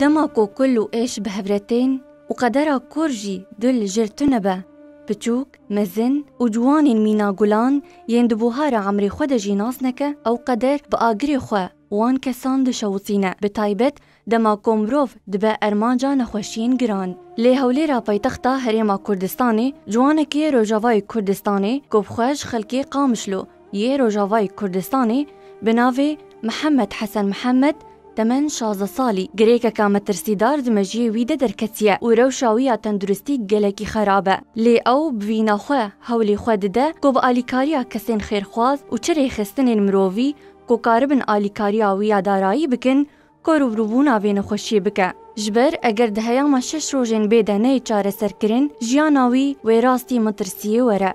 دماكو كلو إيش بهبرتين وقدرا كورجي دل جرتنبا بچوك مزن وجوان مينا غولان يندبوهارا عمري خود جيناسنكا أو قدر بآقري خوا وان كسان دشوطينا بتايبت دماكو مروف دبا أرمانجا نخوشين گران لي هوليرا بايتختا هريما كردستاني جوانكي روجاواي كردستاني كوبخوش خلقي قامشلو يه روجاواي كردستاني بناوي محمد حسن محمد 18 سالي گریکا کامت ترسیدار دمجی ویده در کتیه و روشاویه تندرستی گلکی خرابه لی او بوینا خواه هولی خواه ده کو با آلیکاریا کسین خیرخواز و چره خستن مرووی کو کاربن آلیکاریا ویا دارایی بکن کو روبروبونا وین خوشی بکه جبر اگر ده هیاما 6 روزین بیده نی چاره سرکرین جیاناوی و راستی مترسیه وره.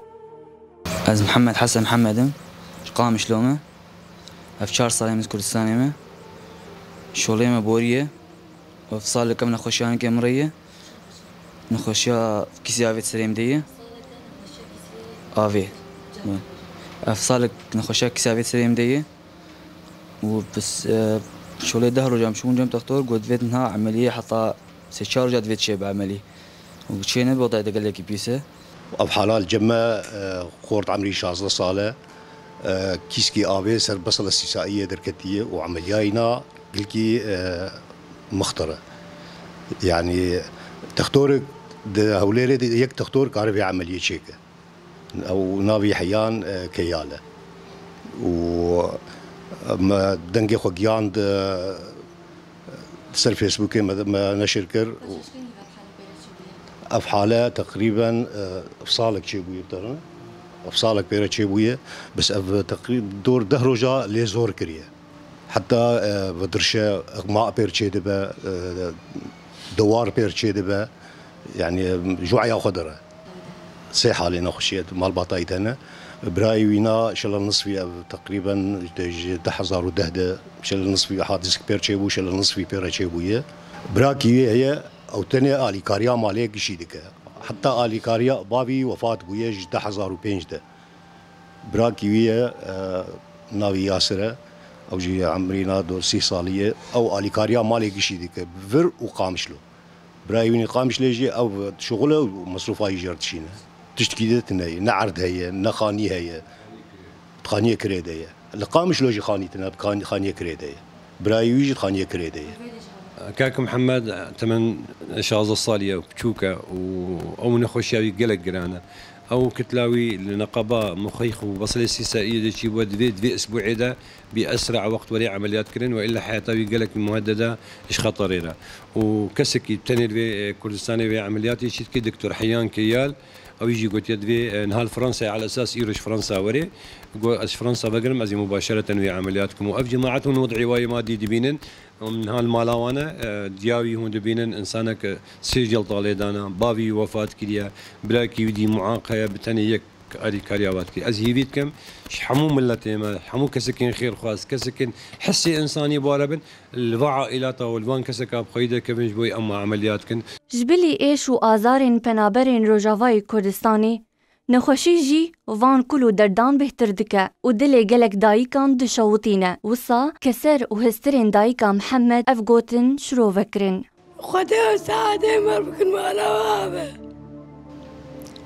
از محمد حسن محمدم قام شلومه افشار سالي من كردستان ما شغلي ما بوريه وفصال كم نخوشيان كمريه نخوشيا كيسيافيت سريم ديه افي افصال نخوشيا كيسيافيت سريم ديه وبس شغلي دهرو جام شون جام دكتور قد فيتنها عمليه حتى سيشار جات فيت شيء بعملي وشينا بوضع دقل لك بيسه اب حلال جمع خورد عمري 16 ساله كيسكي آبي سر بصل استشفائية دركتية وعملياينا قلكي مخطرة يعني تختورك هوليري يك تختور كاربي عملية شيكة أو نابي حيان كيالة و ما دنجي خوجيان سر فيسبوك ما نشركر أفحالة تقريبا أفصالك شيء بيطرنا أفصالك بيرة شيبوية بس تقريبا دور دهرجا لزور كريه حتى بدرشة إغماء بير شيدبا دوار بير شيدبا يعني جوعية خضرة صحة لنا خشيت مال بطايتنا براي وينا شل النصفي تقريبا 10,000 دهدة شل النصفي حادث بير شيبو شل النصفي بيرة شيبوية براكي هي أو تانية آلي كاريا مالك شيدك حتى آلي كاريا بابي وفاة بويا 10,005 براكي ويا ناوي ياسرة أو جي عمرينا دور 6 سالية أو آلي كاريا مالك شيدك بفر وقامشلو براي ويني قامشلو يجي أو شغله ومصروفها يجرد شينا تشتكي تناي نعرض هي نخاني هي خانية كريدة هي اللي قامشلو جي خانيتنا خانية كريدة هي براي ويجي خانية كريدة هي كاك محمد 18 سالية بتشوكا أو نخوشياوي قلق قرانا أو كتلاوي لنقابة مخيخ وبصل استثنائية دشي بود في أسبوع ده بأسرع وقت ولي عمليات كرن وإلا حياتاوي قلق المهددة إيش خطريرة وكسكي تنير في كردستاني في عمليات يشيد كي دكتور حيان كيال أو يجي قلت يد في نهال فرنسا على أساس يرش فرنسا وري أش فرنسا بقرم أزي مباشرة في عملياتكم وأف جماعتهم وضعي واي مادي دبينن ومن هالمالاوانا دياوي هون دبينن إنسانك سجل طالدانا بابي وفاة كليا براكي يدي معاقة بتاني يك أري كاريوات كي أزهيفيت كم حمو ملتي ما حمو كسكين خير خاص كسكين حسي إنساني باربن الوعى إلى طاولبان كسكا بخيدة كبنج بوي أما عمليات كن جبلي إيش وآزارين بنابرين روجاواي كردستاني نخوشي جي وان كلو دردان بهتر دكا ودلي قلق دايكان دشوطينا وصا كسر وهسترين دايكا محمد أفقوتن شرو فكرن خدي ساعدي مربكن مالا بابا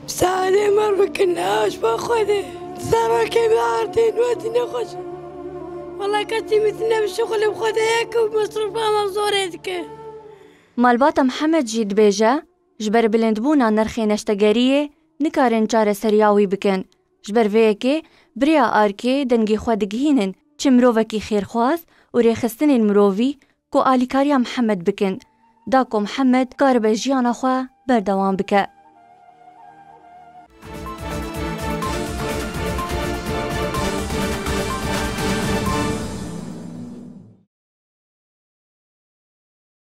ساعدي مربكن اش باخدي سامكي بعرتين ودي نخش والله كنتي مثلنا بالشغل بخدي هيك ومصروفها مبزوريتك مالباتا محمد جيد بيجا جبر بلندبونا نرخي نشتاقاريه نكارن چاره سرياوي بكن جبر ويكي بريا آركي دنگي خوادقهينن چه مروفكي خيرخواز وريخستن المروفي كو آليكاريا محمد بكن داكو محمد كارب جيانا خوا بردوان بكا